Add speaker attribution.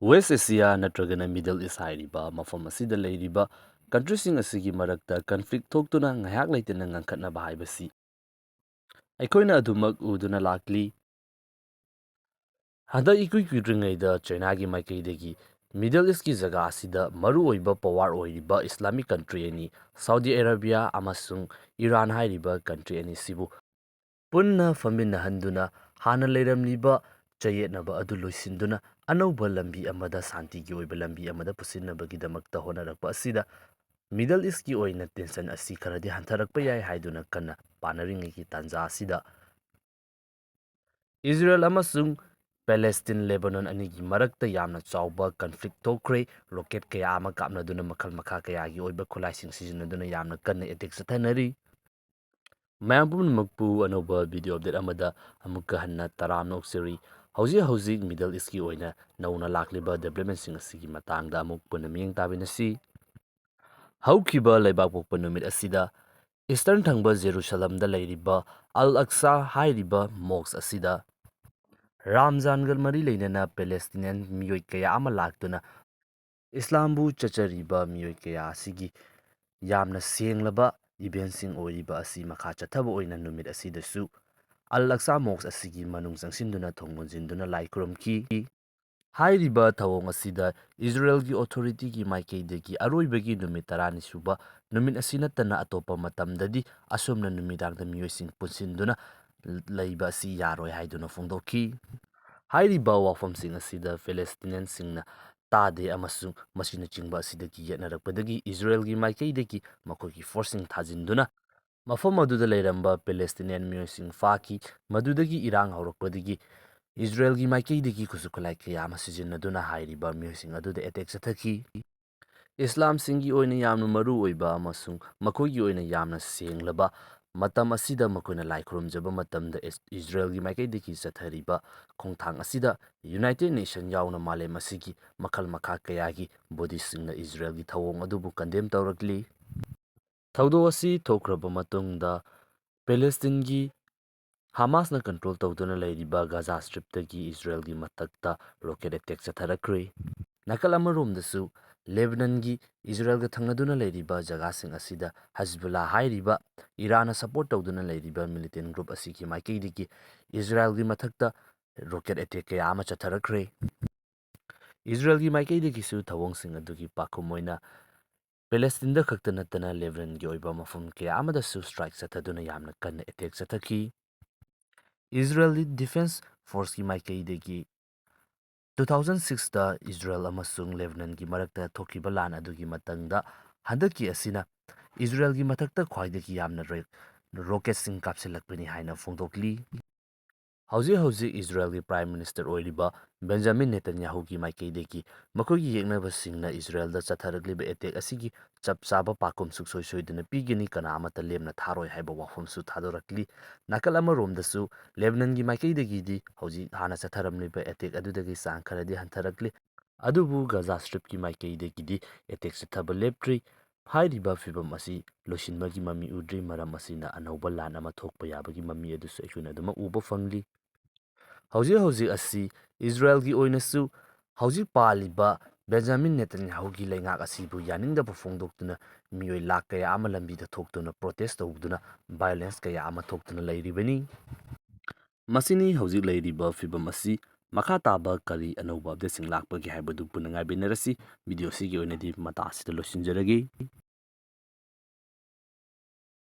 Speaker 1: West Asia ꯅꯠꯇ꯭ꯔꯒꯅ Middle East ꯍꯥꯏꯔꯤꯕ ꯃꯐꯝ ꯑꯁꯤꯗ ꯂꯩꯔꯤꯕ ꯀꯟꯇ꯭ꯔꯤꯁꯤꯡ ꯑꯁꯤꯒꯤ ꯃꯔꯛꯇ ꯀꯟꯐ꯭ꯂꯤꯛ ꯊꯣꯛꯇꯨꯅ ꯉꯥꯏꯍꯥꯛ ꯂꯩꯇꯅ ꯉꯪꯈꯠꯅꯕ ꯍꯥꯏꯕꯁꯤ ꯑꯩꯈꯣꯏꯅ ꯑꯗꯨꯃꯛ ꯎꯗꯨꯅ ꯂꯥꯛꯂꯤ꯫ ꯍꯟꯗꯛ ꯏꯀꯨꯏ ꯀꯨꯏꯗ꯭ꯔꯤꯉꯩꯗ ꯆꯥꯏꯅꯥꯒꯤ ꯃꯥꯏꯀꯩꯗꯒꯤ ꯃꯤꯗꯜ ꯏꯁꯀꯤ ꯖꯒꯥ ꯑꯁꯤꯗ ꯃꯔꯨꯑꯣꯏꯕ ꯄꯋꯥꯔ ꯑꯣꯏꯔꯤꯕ ꯏꯁꯂꯥꯃꯤꯛ ꯀꯟꯇ꯭ꯔꯤ ꯑꯅꯤ ꯁꯥꯎꯗꯤ ꯑꯔꯥꯕꯤꯌꯥ ꯑꯃꯁꯨꯡ ꯏꯔꯥꯟ ꯍꯥꯏꯔꯤꯕ ꯀꯟꯇ꯭ꯔꯤ ꯑꯅꯤꯁꯤꯕꯨ ꯄꯨꯟꯅ ꯐꯝꯃꯤꯟꯅꯍꯟꯗꯨꯅ ꯍꯥꯟꯅ ꯂꯩꯔꯝꯂꯤꯕ ꯆꯌꯦꯠꯅꯕ ꯑꯗꯨ ꯂꯣꯏꯁꯤꯟꯗꯨꯅ ꯑꯅꯧꯕ ꯂꯝꯕꯤ ꯑꯃꯗ ꯁꯥꯟꯇꯤꯒꯤ ꯑꯣꯏꯕ ꯂꯝꯕꯤ ꯑꯃꯗ ꯄꯨꯁꯤꯟꯅꯕꯒꯤꯗꯃꯛꯇ ꯍꯣꯠꯅꯔꯛꯄ ꯑꯁꯤꯗ ꯃꯤꯗꯜ ꯏꯁꯀꯤ ꯑꯣꯏꯅ ꯇꯦꯟꯁꯟ ꯑꯁꯤ ꯈꯔꯗꯤ ꯍꯟꯊꯔꯛꯄ ꯌꯥꯏ ꯍꯥꯏꯗꯨꯅ ꯀꯟꯅ ꯄꯥꯅꯔꯤꯉꯩꯒꯤ ꯇꯥꯟꯖꯥ ꯑꯁꯤꯗ ꯏꯖꯔꯦꯜ ꯑꯃꯁꯨꯡ ꯄꯦꯂꯦꯁꯇꯤꯟ ꯂꯦꯕꯅꯣꯟ ꯑꯅꯤꯒꯤ ꯃꯔꯛꯇ ꯌꯥꯝꯅ ꯆꯥꯎꯕ ꯀꯟꯐ꯭ꯂꯤꯛ ꯊꯣꯛꯈ꯭ꯔꯦ꯫ ꯔꯣꯀꯦꯠ ꯀꯌꯥ ꯑꯃ ꯀꯥꯞꯅꯗꯨꯅ ꯃꯈꯜ ꯃꯈꯥ ꯀꯌꯥꯒꯤ ꯑꯣꯏꯕ ꯈꯨꯠꯂꯥꯏꯁꯤꯡ ꯁꯤꯖꯤꯟꯅꯗꯨꯅ ꯌꯥꯝꯅ ꯀꯟꯅ ꯑꯦꯇꯦꯛ ꯆꯠꯊꯅꯔꯤ꯫ ꯃꯌꯥꯝ ꯄꯨꯝꯅꯃꯛꯄꯨ ꯑꯅꯧꯕ ꯚꯤꯗꯤꯑꯣ ꯑꯞꯗꯦꯠ ꯑꯃꯗ ꯑꯃꯨꯛꯀ ꯍꯟꯅ ꯇꯔꯥꯝꯅ ꯑꯣꯛꯆꯔꯤ꯫ ꯍꯧꯖꯤꯛ ꯃꯤꯗꯜ ꯏꯁꯀꯤ ꯑꯣꯏꯅ ꯅꯧꯅ ꯂꯥꯛꯂꯤꯕ ꯗꯦꯕꯂꯞꯃꯦꯟꯁꯤꯡ ꯑꯁꯤꯒꯤ ꯃꯇꯥꯡꯗ ꯑꯃꯨꯛ ꯄꯨꯟꯅ ꯃꯤꯠꯌꯦꯡ ꯇꯥꯃꯤꯟꯅꯁꯤ꯫ ꯍꯧꯈꯤꯕ ꯂꯩꯕꯥꯛꯄꯣꯛꯄ ꯅꯨꯃꯤꯠ ꯑꯁꯤꯗ ꯏꯁꯇꯔꯟ ꯊꯪꯕ ꯖꯦꯔꯨꯁꯂꯝꯗ ꯂꯩꯔꯤꯕ ꯑꯜ ꯑꯛꯁꯥ ꯍꯥꯏꯔꯤꯕ ꯃꯣꯛꯁ ꯑꯁꯤꯗ ꯔꯥꯝꯖꯥꯟꯒ ꯃꯔꯤ ꯂꯩꯅꯅ ꯄꯦꯂꯦꯁꯇꯤꯅꯤꯌꯟ ꯃꯤꯑꯣꯏ ꯀꯌꯥ ꯑꯃ ꯂꯥꯛꯇꯨꯅ ꯏꯁꯂꯥꯝꯕꯨ ꯆꯠꯆꯔꯤꯕ ꯃꯤꯑꯣꯏ ꯀꯌꯥ ꯑꯁꯤꯒꯤ ꯌꯥꯝꯅ ꯁꯦꯡꯂꯕ ꯏꯚꯦꯟꯁꯤꯡ ꯑꯣꯏꯔꯤꯕ ꯑꯁꯤ ꯃꯈꯥ ꯆꯠꯊꯕ ꯑꯣꯏꯅ ꯅꯨꯃꯤꯠ ꯑꯁꯤꯗꯁꯨ ꯑꯜ ꯑꯛꯁꯥ ꯃꯣꯛꯁ ꯑꯁꯤꯒꯤ ꯃꯅꯨꯡ ꯆꯪꯁꯤꯟꯗꯨꯅ ꯊꯣꯡ ꯂꯣꯟꯁꯤꯟꯗꯨꯅ ꯂꯥꯏ ꯈꯨꯔꯨꯝꯈꯤ꯫ ꯍꯥꯏꯔꯤꯕ ꯊꯧꯑꯣꯡ ꯑꯁꯤꯗ ꯏꯖꯔꯦꯜꯒꯤ ꯑꯣꯊꯣꯔꯤꯇꯤꯒꯤ ꯃꯥꯏꯀꯩꯗꯒꯤ ꯑꯔꯣꯏꯕꯒꯤ ꯅꯨꯃꯤꯠ 10ꯅꯤ ꯁꯨꯕ ꯅꯨꯃꯤꯠ ꯑꯁꯤ ꯅꯠꯇꯅ ꯑꯇꯣꯞꯄ ꯃꯇꯝꯗꯗꯤ ꯑꯁꯨꯝꯅ ꯅꯨꯃꯤꯗꯥꯡꯗ ꯃꯤꯑꯣꯏꯁꯤꯡ ꯄꯨꯟꯁꯤꯟꯗꯨꯅ ꯂꯩꯕ ꯑꯁꯤ ꯌꯥꯔꯣꯏ ꯍꯥꯏꯗꯨꯅ ꯐꯣꯡꯗꯣꯛꯈꯤ꯫ ꯍꯥꯏꯔꯤꯕ ꯋꯥꯐꯝꯁꯤꯡ ꯑꯁꯤꯗ ꯄꯦꯂꯦꯁꯇꯤꯅꯤꯌꯟꯁꯤꯡꯅ ꯇꯥꯗꯦ ꯑꯃꯁꯨꯡ ꯃꯁꯤꯅꯆꯤꯡꯕ ꯑꯁꯤꯗꯒꯤ ꯌꯦꯠꯅꯔꯛꯄꯗꯒꯤ ꯏꯖꯔꯦꯜꯒꯤ ꯃꯥꯏꯀꯩꯗꯒꯤ ꯃꯈꯣꯏꯒꯤ ꯐꯣꯔꯁꯁꯤꯡ ꯊꯥꯖꯤꯟꯗꯨꯅ ꯃꯐꯝ ꯑꯗꯨꯗ ꯂꯩꯔꯝꯕ ꯄꯦꯂꯦꯁꯇꯤꯅꯤꯌꯟ ꯃꯤꯑꯣꯏꯁꯤꯡ ꯐꯥꯈꯤ꯫ ꯃꯗꯨꯗꯒꯤ ꯏꯔꯥꯡ ꯍꯧꯔꯛꯄꯗꯒꯤ ꯏꯖꯔꯦꯜꯒꯤ ꯃꯥꯏꯀꯩꯗꯒꯤ ꯈꯨꯠꯁꯨ ꯈꯨꯠꯂꯥꯏ ꯀꯌꯥ ꯑꯃ ꯁꯤꯖꯤꯟꯅꯗꯨꯅ ꯍꯥꯏꯔꯤꯕ ꯃꯤꯑꯣꯏꯁꯤꯡ ꯑꯗꯨꯗ ꯑꯦꯇꯦꯛ ꯆꯠꯊꯈꯤ꯫ ꯏꯁꯂꯥꯝꯁꯤꯡꯒꯤ ꯑꯣꯏꯅ ꯌꯥꯝꯅ ꯃꯔꯨ ꯑꯣꯏꯕ ꯑꯃꯁꯨꯡ ꯃꯈꯣꯏꯒꯤ ꯑꯣꯏꯅ ꯌꯥꯝꯅ ꯁꯦꯡꯂꯕ ꯃꯇꯝ ꯑꯁꯤꯗ ꯃꯈꯣꯏꯅ ꯂꯥꯏ ꯈꯨꯔꯨꯝꯖꯕ ꯃꯇꯝꯗ ꯏꯖꯔꯦꯜꯒꯤ ꯃꯥꯏꯀꯩꯗꯒꯤ ꯆꯠꯊꯔꯤꯕ ꯈꯣꯡꯊꯥꯡ ꯑꯁꯤꯗ ꯌꯨꯅꯥꯏꯇꯦꯗ ꯅꯦꯁꯟ ꯌꯥꯎꯅ ꯃꯥꯂꯦꯝ ꯑꯁꯤꯒꯤ ꯃꯈꯜ ꯃꯈꯥ ꯀꯌꯥꯒꯤ ꯕꯣꯗꯤꯁꯤꯡꯅ ꯏꯖꯔꯦꯜꯒꯤ ꯊꯧꯑꯣꯡ ꯑꯗꯨꯕꯨ ꯀꯟꯗꯦꯝ ꯇꯧꯔꯛꯂꯤ꯫ ꯊꯧꯗꯣꯛ ꯑꯁꯤ ꯊꯣꯛꯈ꯭ꯔꯕ ꯃꯇꯨꯡꯗ ꯄꯦꯂꯦꯁꯇꯤꯟꯒꯤ ꯍꯃꯥꯁꯅ ꯀꯟꯇ꯭ꯔꯣꯜ ꯇꯧꯗꯨꯅ ꯂꯩꯔꯤꯕ ꯒꯥꯖꯥ ꯁ꯭ꯇ꯭ꯔꯤꯞꯇꯒꯤ ꯏꯖꯔꯦꯜꯒꯤ ꯃꯊꯛꯇ ꯔꯣꯀꯦꯠ ꯑꯦꯇꯦꯛ ꯆꯠꯊꯔꯛꯈ꯭ꯔꯦ꯫ ꯅꯥꯀꯜ ꯑꯃꯔꯣꯝꯗꯁꯨ ꯂꯦꯕꯅꯟꯒꯤ ꯏꯖꯔꯦꯜꯒ ꯊꯪꯅꯗꯨꯅ ꯂꯩꯔꯤꯕ ꯖꯒꯥꯁꯤꯡ ꯑꯁꯤꯗ ꯍꯖꯕꯨꯜꯂꯥ ꯍꯥꯏꯔꯤꯕ ꯏꯔꯥꯟꯅ ꯁꯄꯣꯔꯠ ꯇꯧꯗꯨꯅ ꯂꯩꯔꯤꯕ ꯃꯤꯂꯤꯇꯦꯟ ꯒ꯭ꯔꯨꯞ ꯑꯁꯤꯒꯤ ꯃꯥꯏꯀꯩꯗꯒꯤ ꯏꯖꯔꯦꯜꯒꯤ ꯃꯊꯛꯇ ꯔꯣꯀꯦꯠ ꯑꯦꯇꯦꯛ ꯀꯌꯥ ꯑꯃ ꯆꯠꯊꯔꯛꯈ꯭ꯔꯦ꯫ ꯏꯖꯔꯦꯜꯒꯤ ꯃꯥꯏꯀꯩꯗꯒꯤꯁꯨ ꯊꯧꯑꯣꯡꯁꯤꯡ ꯑꯗꯨꯒꯤ ꯄꯥꯎꯈꯨꯝ ꯑꯣꯏꯅ ꯄꯦꯂꯦꯁꯇꯤꯟꯗ ꯈꯛꯇ ꯅꯠꯇꯅ ꯂꯦꯕꯅꯟꯒꯤ ꯑꯣꯏꯕ ꯃꯐꯝ ꯀꯌా ꯑꯃꯗꯁꯨ ꯁꯇ꯭ꯔꯥꯏꯛ ꯆꯠꯊꯗꯨꯅ ꯌꯥꯝꯅ ꯀꯟꯅ ꯑꯦꯇꯦꯛ ꯆꯠꯊꯈꯤ꯫ ꯏꯖꯔꯦꯜꯒꯤ ꯗꯤꯐꯦꯟꯁ ꯐꯣꯔꯁꯀꯤ ꯃꯥꯏꯀꯩꯗꯒꯤ 2006ꯗ ꯏꯖꯔꯦꯜ ꯑꯃꯁꯨꯡ ꯂꯦꯕꯅꯟꯒꯤ ꯃꯔꯛꯇ ꯊꯣꯛꯈꯤꯕ ꯂꯥꯟ ꯑꯗꯨꯒꯤ ꯃꯇꯨꯡꯗ ꯍꯟꯗꯛꯀꯤ ꯑꯁꯤꯅ ꯏꯖꯔꯦꯜꯒꯤ ꯃꯊꯛꯇ ꯈ꯭ꯋꯥꯏꯗꯒꯤ ꯌꯥꯝꯅ ꯔꯣꯀꯦꯠꯁꯤꯡ ꯀꯥꯞꯁꯤꯜꯂꯛꯄꯅꯤ ꯍꯥꯏꯅ ꯐꯣꯡꯗꯣꯛꯂꯤ꯫ ꯍꯧꯖꯤꯛ ꯏꯖꯔꯦꯜꯒꯤ ꯄ꯭ꯔꯥꯏꯝ ꯃꯤꯅꯤꯁꯇꯔ ꯑꯣꯏꯔꯤꯕ ꯕꯦꯟꯖꯥꯃꯤꯟ ꯅꯦꯇꯟꯌꯥꯍꯨꯒꯤ ꯃꯥꯏꯀꯩꯗꯒꯤ ꯃꯈꯣꯏꯒꯤ ꯌꯦꯛꯅꯕꯁꯤꯡꯅ ꯏꯖꯔꯦꯜꯗ ꯆꯠꯊꯔꯛꯂꯤꯕ ꯑꯦꯇꯦꯛ ꯑꯁꯤꯒꯤ ꯆꯞ ꯆꯥꯕ ꯄꯥꯎꯈꯨꯝ ꯁꯨꯡꯁꯣꯏ ꯁꯣꯏꯗꯅ ꯄꯤꯒꯅꯤ, ꯀꯅꯥ ꯑꯃꯠꯇ ꯂꯦꯝꯅ ꯊꯥꯔꯣꯏ ꯍꯥꯏꯕ ꯋꯥꯐꯝꯁꯨ ꯊꯥꯗꯣꯔꯛꯂꯤ꯫ ꯅꯥꯀꯜ ꯑꯃꯔꯣꯝꯗꯁꯨ ꯂꯦꯕꯅꯟꯒꯤ ꯃꯥꯏꯀꯩꯗꯒꯤꯗꯤ ꯍꯧꯖꯤꯛ ꯍꯥꯟꯅ ꯆꯠꯊꯔꯝꯂꯤꯕ ꯑꯦꯇꯦꯛ ꯑꯗꯨꯗꯒꯤ ꯆꯥꯡ ꯈꯔꯗꯤ ꯍꯟꯊꯔꯛꯂꯤ꯫ ꯑꯗꯨꯕꯨ ꯒꯥꯖꯥ ꯁ꯭ꯇ꯭ꯔꯤꯞꯀꯤ ꯃꯥꯏꯀꯩꯗꯒꯤꯗꯤ ꯑꯦꯇꯦꯛ ꯆꯠꯊꯕ ꯂꯦꯞꯇ꯭ꯔꯤ꯫ ꯍꯥꯏꯔꯤꯕ ꯐꯤꯚꯝ ꯑꯁꯤ ꯂꯣꯏꯁꯤꯟꯕꯒꯤ ꯃꯃꯤ ꯎꯗ꯭ꯔꯤ, ꯃꯔꯝ ꯑꯁꯤꯅ ꯑꯅꯧꯕ ꯂꯥꯟ ꯑꯃ ꯊꯣꯛꯄ ꯌꯥꯕꯒꯤ ꯃꯃꯤ ꯑꯗꯨꯁꯨ ꯑꯩꯈꯣꯏꯅ ꯑꯗꯨꯃꯛ ꯎꯕ ꯐꯪꯂꯤ꯫ ꯍꯧꯖꯤꯛ ꯑꯁꯤ ꯏꯖꯔꯦꯜꯒꯤ ꯑꯣꯏꯅꯁꯨ ꯍꯧꯖꯤꯛ ꯄꯥꯜꯂꯤꯕ ꯕꯦꯟꯖꯥꯃꯤꯟ ꯅꯦꯇꯟꯌꯥꯍꯨꯒꯤ ꯂꯩꯉꯥꯛ ꯑꯁꯤꯕꯨ ꯌꯥꯅꯤꯡꯗꯕ ꯐꯣꯡꯗꯣꯛꯇꯨꯅ ꯃꯤꯑꯣꯏ ꯂꯥꯈ ꯀꯌꯥ ꯑꯃ ꯂꯝꯕꯤꯗ ꯊꯣꯛꯇꯨꯅ ꯄ꯭ꯔꯣꯇꯦꯁ ꯇꯧꯗꯨꯅ ꯚꯥꯏꯑꯣꯂꯦꯟꯁ ꯀꯌꯥ ꯑꯃ ꯊꯣꯛꯇꯨꯅ ꯂꯩꯔꯤꯕꯅꯤ꯫ ꯃꯁꯤꯅꯤ ꯍꯧꯖꯤꯛ ꯂꯩꯔꯤꯕ ꯐꯤꯚꯝ ꯑꯁꯤ꯫ ꯃꯈꯥ ꯇꯥꯕ ꯀꯔꯤ ꯑꯅꯧꯕ ꯑꯞꯗꯦꯠꯁꯤꯡ ꯂꯥꯛꯄꯒꯦ ꯍꯥꯏꯕꯗꯨ ꯄꯨꯟꯅ ꯉꯥꯏꯃꯤꯟꯅꯔꯁꯤ꯫ ꯚꯤꯗꯤꯑꯣ ꯑꯁꯤꯒꯤ ꯑꯣꯏꯅꯗꯤ ꯃꯇꯥꯡ ꯑꯁꯤꯗ ꯂꯣꯏꯁꯤꯟꯖꯔꯒꯦ꯫